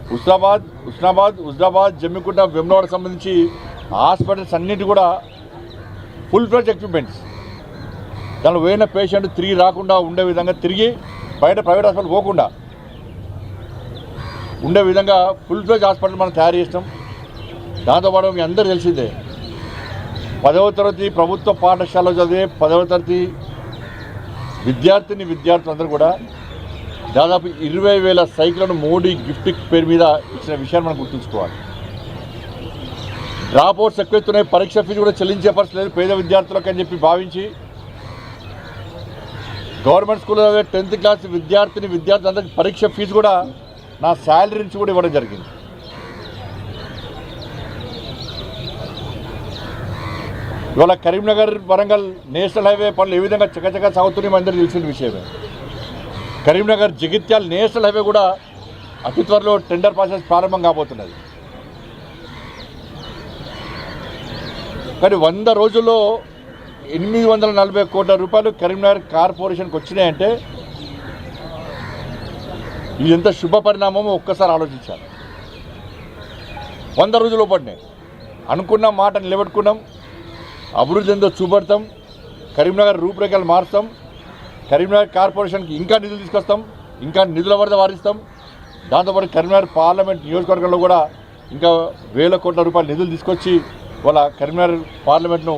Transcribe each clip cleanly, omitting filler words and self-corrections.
హుస్నాబాద్ జమ్మికుంట వెమ్లవాడ సంబంధించి హాస్పిటల్స్ అన్నింటి కూడా ఫుల్ ఫ్లెడ్జ్ ఎక్విప్మెంట్స్, దానిలో పోయిన పేషెంట్ తిరిగి రాకుండా ఉండే విధంగా, తిరిగి బయట ప్రైవేట్ హాస్పిటల్ పోకుండా ఉండే విధంగా ఫుల్ ఫ్లెడ్జ్ హాస్పిటల్ మనం తయారు చేసినాం. దాంతోపాటు మీ అందరూ తెలిసిందే 10వ తరగతి ప్రభుత్వ పాఠశాలలో చదివే 10వ తరగతి విద్యార్థులందరూ కూడా దాదాపు 20,000 సైకిళ్లను మోడీ గిఫ్ట్ పేరు మీద ఇచ్చిన విషయాన్ని మనం గుర్తుంచుకోవాలి. డ్రాప్ అవుట్స్ ఎక్కువెత్తున్నాయి, పరీక్ష ఫీజు కూడా చెల్లించే పరిస్థితి లేదు పేద విద్యార్థులకు అని చెప్పి భావించి గవర్నమెంట్ స్కూల్లో 10th క్లాస్ విద్యార్థులందరికీ పరీక్ష ఫీజు కూడా నా శాలరీ నుంచి కూడా ఇవ్వడం జరిగింది. ఇవాళ కరీంనగర్ వరంగల్ నేషనల్ హైవే పనులు ఏ విధంగా చకచకా సాగుతున్నాయి అందరికీ తెలిసిన విషయమే. కరీంనగర్ జగిత్యాల నేషనల్ హైవే కూడా అతి త్వరలో టెండర్ ప్రాసెస్ ప్రారంభం కాబోతున్నది. కానీ 100 రోజుల్లో 840 కోట్ల రూపాయలు కరీంనగర్ కార్పొరేషన్కి వచ్చినాయంటే ఇది ఎంత శుభ పరిణామమో ఒక్కసారి ఆలోచించాలి. 100 రోజుల్లో పడినాయి. అనుకున్న మాట నిలబెట్టుకున్నాం, అభివృద్ధి ఎంతో చూపెడతాం, కరీంనగర్ రూపురేఖలు మారుస్తాం, కరీంనగర్ కార్పొరేషన్కి ఇంకా నిధులు తీసుకొస్తాం, ఇంకా నిధుల వరద వారిస్తాం. దాంతోపాటు కరీంనగర్ పార్లమెంట్ నియోజకవర్గంలో కూడా ఇంకా 1000 కోట్ల రూపాయల నిధులు తీసుకొచ్చి వాళ్ళ కరీంనగర్ పార్లమెంట్ను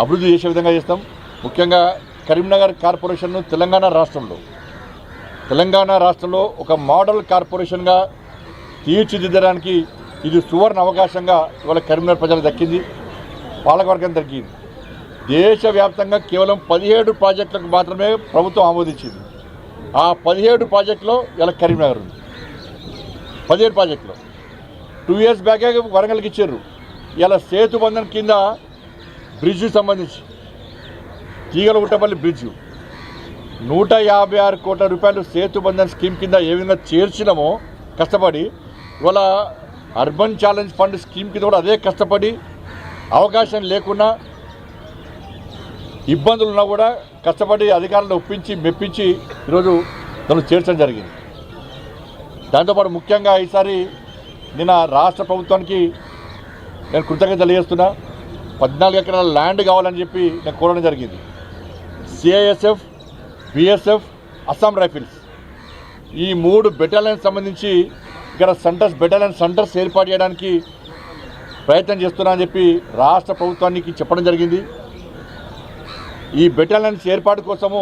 అభివృద్ధి చేసే విధంగా చేస్తాం. ముఖ్యంగా కరీంనగర్ కార్పొరేషన్ను తెలంగాణ రాష్ట్రంలో ఒక మోడల్ కార్పొరేషన్గా తీర్చిదిద్దడానికి ఇది సువర్ణ అవకాశంగా ఇవాళ కరీంనగర్ ప్రజలకు దక్కింది, పాలకవర్గం దక్కింది. దేశవ్యాప్తంగా కేవలం 17 ప్రాజెక్టులకు మాత్రమే ప్రభుత్వం ఆమోదించింది. ఆ 17 ప్రాజెక్టులో ఇలా కరీంనగర్ ఉంది. 17 ప్రాజెక్టులో 2 years బ్యాకే వరంగల్కి ఇచ్చారు. ఇలా సేతుబంధన్ కింద బ్రిడ్జ్ సంబంధించి తీగలగుట్టపల్లి బ్రిడ్జ్ 156 కోట్ల రూపాయలు సేతుబంధన్ స్కీమ్ కింద ఏ విధంగా చేర్చినామో కష్టపడి, ఇవాళ అర్బన్ ఛాలెంజ్ ఫండ్ స్కీమ్ కింద కూడా అదే కష్టపడి అవకాశం లేకున్నా ఇబ్బందులు ఉన్నా కూడా కష్టపడి అధికారులను ఒప్పించి మెప్పించి ఈరోజు దాన్ని చేర్చడం జరిగింది. దాంతోపాటు ముఖ్యంగా ఈసారి నిన్న రాష్ట్ర ప్రభుత్వానికి నేను కృతజ్ఞత తెలియజేస్తున్నా. 14 ఎకరాల ల్యాండ్ కావాలని చెప్పి నేను కోరడం జరిగింది. సిఐఎస్ఎఫ్, బిఎస్ఎఫ్, అస్సాం రైఫిల్స్ ఈ 3 బెటాలియన్స్ సంబంధించి ఇక్కడ బెటాలియన్ సెంటర్స్ ఏర్పాటు చేయడానికి ప్రయత్నం చేస్తున్నా అని చెప్పి రాష్ట్ర ప్రభుత్వానికి చెప్పడం జరిగింది. ఈ బెటాలియన్స్ ఏర్పాటు కోసము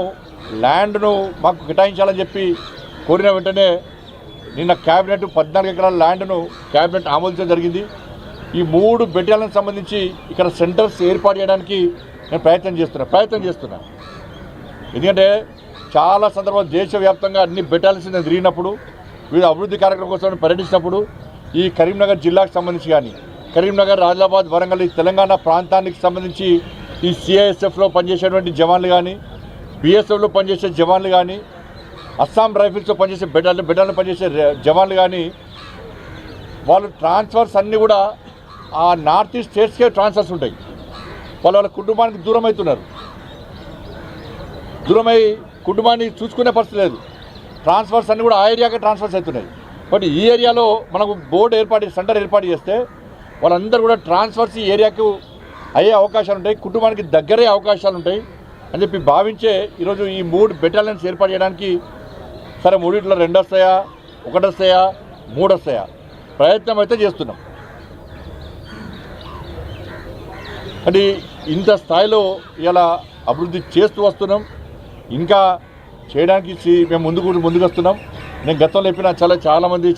ల్యాండ్ను మాకు కేటాయించాలని చెప్పి కోరిన వెంటనే నిన్న క్యాబినెట్ 14 ఎకరాల ల్యాండ్ను క్యాబినెట్ ఆమోదించడం జరిగింది. ఈ 3 బెటాలియన్ సంబంధించి ఇక్కడ సెంటర్స్ ఏర్పాటు చేయడానికి నేను ప్రయత్నం చేస్తున్నా. ఎందుకంటే చాలా సందర్భాలు దేశవ్యాప్తంగా అన్ని బెటాలియన్స్ నేను తిరిగినప్పుడు, వివిధ అభివృద్ధి కార్యక్రమం కోసం పర్యటించినప్పుడు ఈ కరీంనగర్ జిల్లాకు సంబంధించి కానీ, కరీంనగర్, ఆదిలాబాద్, వరంగల్ తెలంగాణ ప్రాంతానికి సంబంధించి ఈ సిఐఎస్ఎఫ్లో పనిచేసేటువంటి జవాన్లు కానీ, బిఎస్ఎఫ్లో పనిచేసే జవాన్లు కానీ, అస్సాం రైఫిల్స్లో పనిచేసే బెటాలియన్ పనిచేసే జవాన్లు కానీ, వాళ్ళు ట్రాన్స్ఫర్స్ అన్నీ కూడా ఆ నార్త్ ఈస్ట్ స్టేట్స్కే ట్రాన్స్ఫర్స్ ఉంటాయి. వాళ్ళ కుటుంబానికి దూరమై కుటుంబాన్ని చూసుకునే పరిస్థితి లేదు. ట్రాన్స్ఫర్స్ అన్నీ కూడా ఆ ఏరియాకే ట్రాన్స్ఫర్స్ అవుతున్నాయి. బట్ ఈ ఏరియాలో మనకు సెంటర్ ఏర్పాటు చేస్తే వాళ్ళందరూ కూడా ట్రాన్స్ఫర్స్ ఈ ఏరియాకు అయ్యే అవకాశాలు ఉంటాయి, కుటుంబానికి దగ్గరే అవకాశాలు ఉంటాయి అని చెప్పి భావించే ఈరోజు ఈ 3 బెటాలియన్స్ ఏర్పాటు చేయడానికి సరే 3లో 2 వస్తాయా, 1 వస్తాయా, 3 వస్తాయా ప్రయత్నం అయితే చేస్తున్నాం. అది ఇంత స్థాయిలో ఇలా అభివృద్ధి చేస్తూ వస్తున్నాం. ఇంకా చేయడానికి మేము ముందుకు వస్తున్నాం. నేను గతంలో చెప్పిన చాలామంది